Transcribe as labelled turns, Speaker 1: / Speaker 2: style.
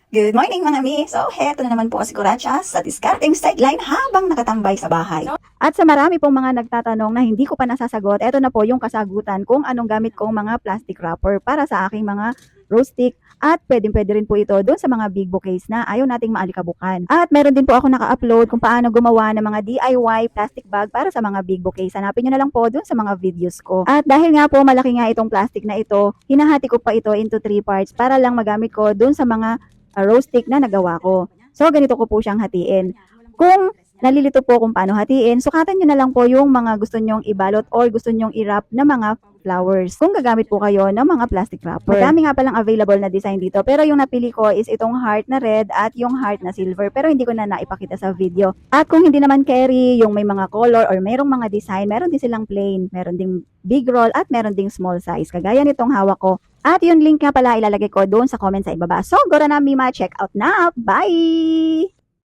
Speaker 1: Good morning mga mi! So, heto na naman po si Kuratsa sa discarding sideline habang nakatambay sa bahay. At sa marami pong mga nagtatanong na hindi ko pa nasasagot, eto na po yung kasagutan kung anong gamit kong mga plastic wrapper para sa aking mga rose stick. At pwede rin po ito doon sa mga big bouquets na ayaw nating maalikabukan. At meron din po ako naka-upload kung paano gumawa ng mga DIY plastic bag para sa mga big bouquets. Hanapin nyo na lang po doon sa mga videos ko. At dahil nga po malaki nga itong plastic na ito, hinahati ko pa ito into 3 parts para lang magamit ko doon sa mga rose stick na nagawa ko. So, ganito ko po siyang hatiin. Kung nalilito po kung paano hatiin, sukatan nyo na lang po yung mga gusto nyong ibalot or gusto nyong i-wrap na mga flowers. Kung gagamit po kayo ng mga plastic wrapper. Madami nga palang available na design dito. Pero yung napili ko is itong heart na red at yung heart na silver. Pero hindi ko na naipakita sa video. At kung hindi naman carry, yung may mga color or mayroong mga design, meron din silang plain. Meron ding big roll at meron ding small size. Kagaya nitong hawak ko. At yung link nga pala ilalagay ko doon sa comment sa ibaba. So, go na Mima, check out na. Bye!